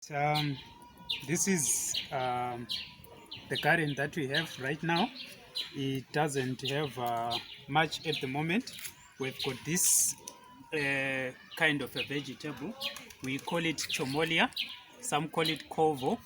This is the garden that we have right now. It doesn't have much at the moment. We've got this kind of a vegetable. We call it chomolia. Some call it kovo.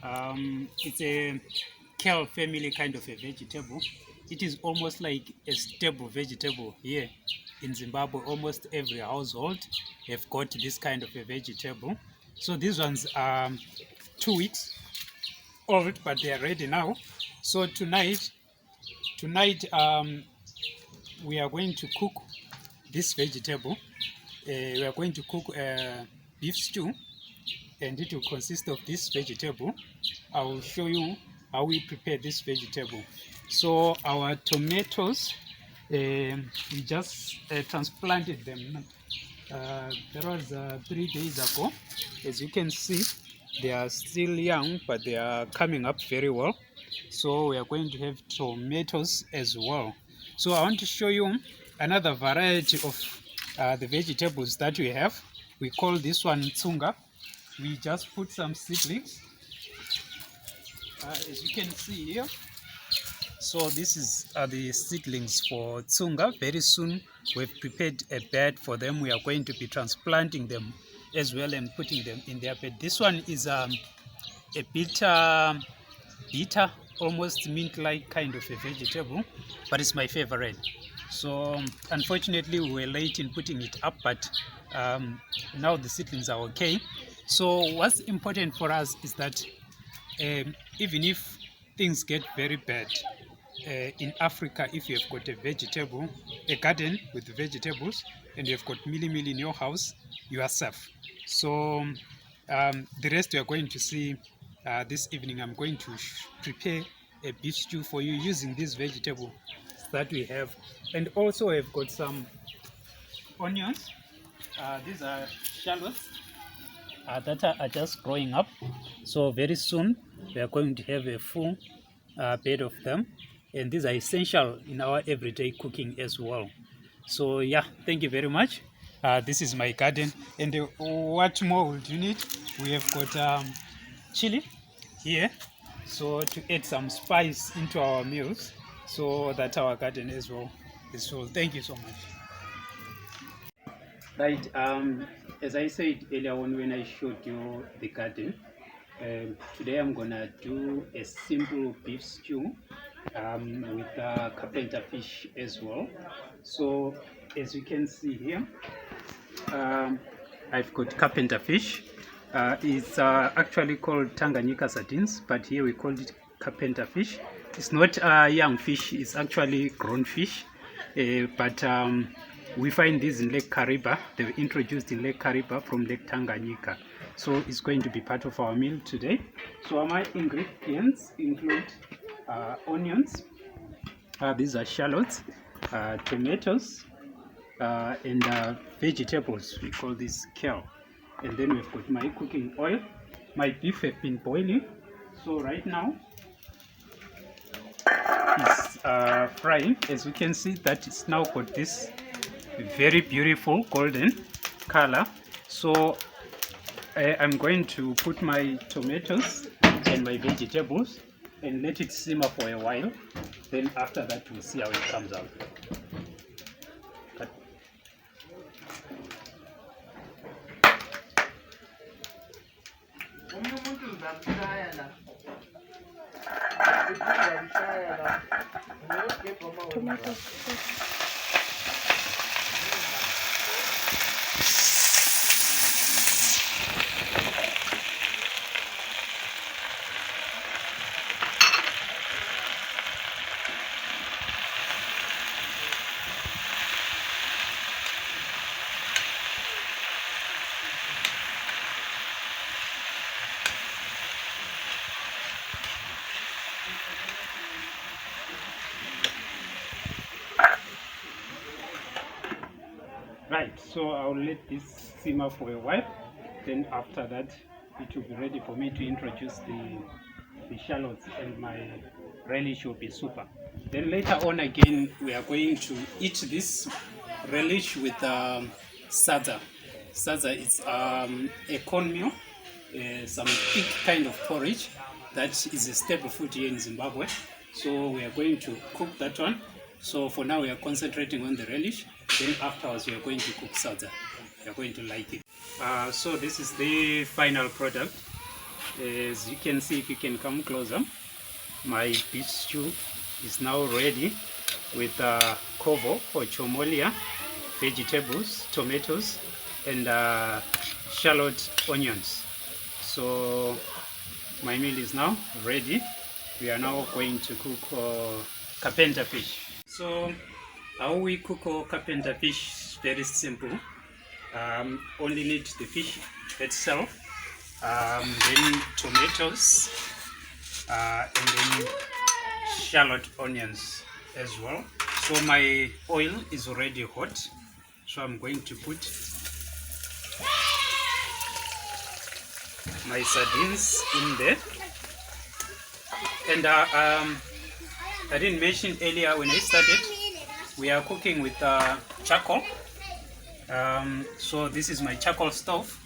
It's a kale family kind of a vegetable. It is almost like a staple vegetable here in Zimbabwe. Almost every household have got this kind of a vegetable. So these ones are 2 weeks old, but they are ready now. So tonight we are going to cook this vegetable. We are going to cook beef stew, and it will consist of this vegetable. I will show you how we prepare this vegetable. So our tomatoes, we just transplanted them. That was 3 days ago. As you can see, they are still young, but they are coming up very well. So we are going to have tomatoes as well. So I want to show you another variety of the vegetables that we have. We call this one tsunga. We just put some seedlings, as you can see here. So this is the seedlings for tsunga. Very soon we've prepared a bed for them. We are going to be transplanting them as well and putting them in their bed. This one is a bitter, almost mint-like kind of a vegetable, but it's my favorite. So unfortunately we were late in putting it up, but now the seedlings are okay. So what's important for us is that even if things get very bad in Africa, if you have got a garden with vegetables, and you have got mili in your house, you are safe. So the rest we are going to see this evening. I'm going to prepare a beef stew for you using this vegetable that we have, and also I've got some onions. These are shallots that are just growing up. So very soon we are going to have a full bed of them, and these are essential in our everyday cooking as well. So yeah, thank you very much. This is my garden, and what more would you need? We have got chili here, so to add some spice into our meals, so that our garden as well is full. Thank you so much. Right, as I said earlier on when I showed you the garden, today I'm gonna do a simple beef stew with carpenter fish as well. So as you can see here, I've got carpenter fish. It's actually called Tanganyika sardines, but here we call it carpenter fish. It's not young fish, it's actually grown fish, but we find these in Lake Kariba. They were introduced in Lake Kariba from Lake Tanganyika. So it's going to be part of our meal today. So my ingredients include onions, these are shallots, tomatoes, and vegetables. We call this kale. And then we've got my cooking oil. My beef have been boiling, so right now it's frying. As you can see, that it's now got this very beautiful golden color. So I'm going to put my tomatoes and my vegetables and let it simmer for a while. Then after that we'll see how it comes out. Right, so I'll let this simmer for a while. Then after that, it will be ready for me to introduce the shallots, and my relish will be super. Then later on again, we are going to eat this relish with Sadza. Sadza is a cornmeal some thick kind of porridge that is a staple food here in Zimbabwe. So we are going to cook that one. So for now we are concentrating on the relish. Then afterwards we are going to cook Sadza. You are going to like it. So this is the final product. As you can see, if you can come closer, my beef stew is now ready with kovo or chomolia, vegetables, tomatoes, and shallot onions. So my meal is now ready. We are now going to cook carpenter fish. So how we cook carpenter fish? Very simple. Only need the fish itself, then tomatoes, and then shallot onions as well. So my oil is already hot, so I'm going to put my sardines in there. And I didn't mention earlier when I started, we are cooking with charcoal. So this is my charcoal stove.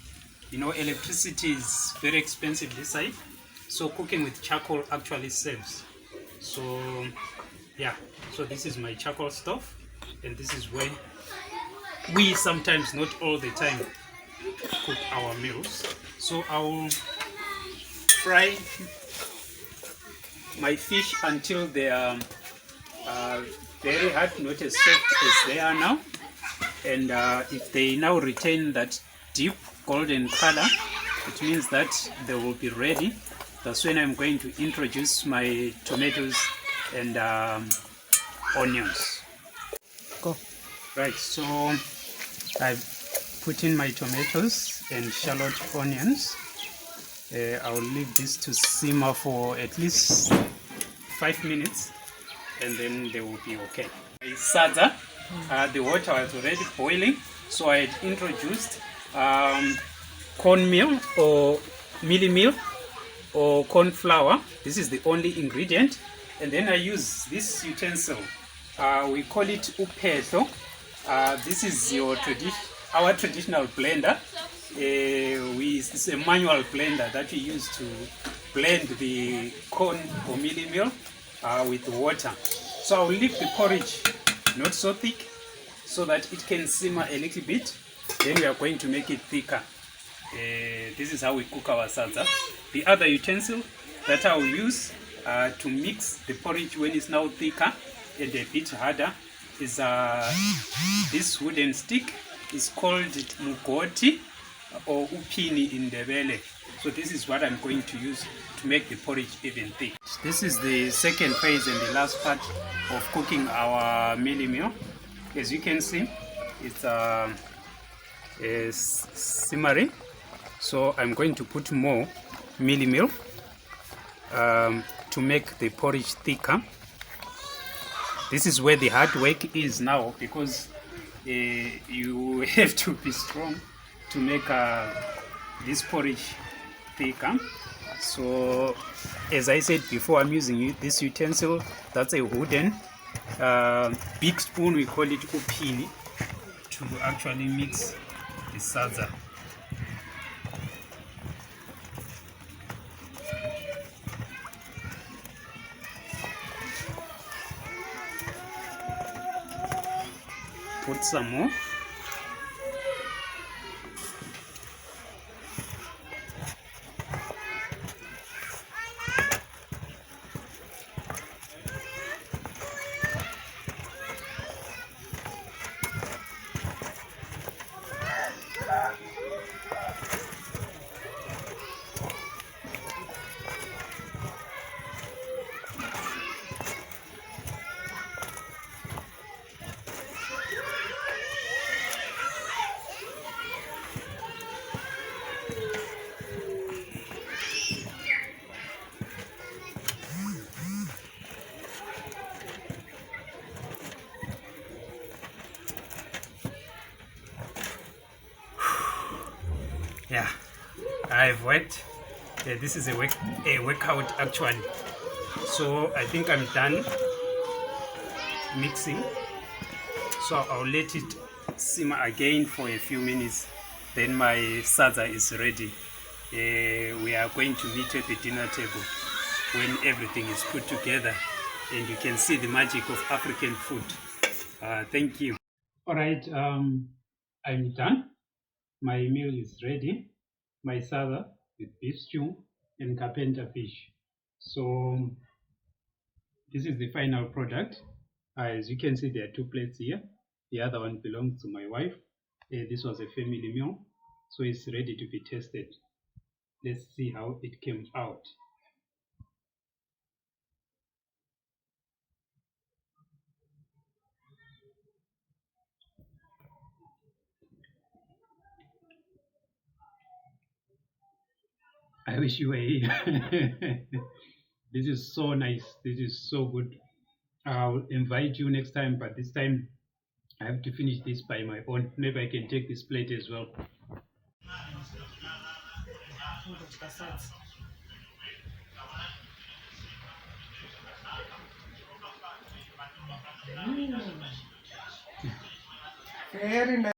You know, electricity is very expensive this side, so cooking with charcoal actually saves. So yeah, so this is my charcoal stove, and this is where we sometimes, not all the time, cook our meals. So I'll fry my fish until they are very hard, not as soft as they are now. And if they now retain that deep golden color, it means that they will be ready. That's when I'm going to introduce my tomatoes and onions. Go. Right, so I've put in my tomatoes and shallot onions. I'll leave this to simmer for at least 5 minutes, and then they will be okay. My Sadza, the water was already boiling, so I had introduced cornmeal or mealie meal or corn flour. This is the only ingredient. And then I use this utensil. We call it upetho. This is our traditional blender. It's a manual blender that we use to blend the corn or mealie meal with water. So I'll leave the porridge not so thick so that it can simmer a little bit. Then we are going to make it thicker. This is how we cook our Sadza. The other utensil that I will use to mix the porridge when it's now thicker and a bit harder is this wooden stick. It's called mugoti or upini in Ndebele. So this is what I'm going to use to make the porridge even thick. This is the second phase and the last part of cooking our mealie meal. As you can see, it's simmering. So I'm going to put more mealie meal to make the porridge thicker. This is where the hard work is now, because you have to be strong to make this porridge thicker. So as I said before, I'm using this utensil. That's a wooden big spoon, we call it upini, to actually mix the Sadza. Put some more. Yeah, I've worked. This is a workout actually. So I think I'm done mixing. So I'll let it simmer again for a few minutes. Then my Sadza is ready we are going to meet at the dinner table when everything is put together and you can see the magic of African food. Thank you. All right, I'm done. My meal is ready. My salad with beef stew and carpenter fish. So this is the final product. As you can see, there are two plates here. The other one belongs to my wife. This was a family meal, so it's ready to be tested. Let's see how it came out. I wish you were here. This is so nice. This is so good. I'll invite you next time, but this time I have to finish this by my own. Maybe I can take this plate as well. Very nice.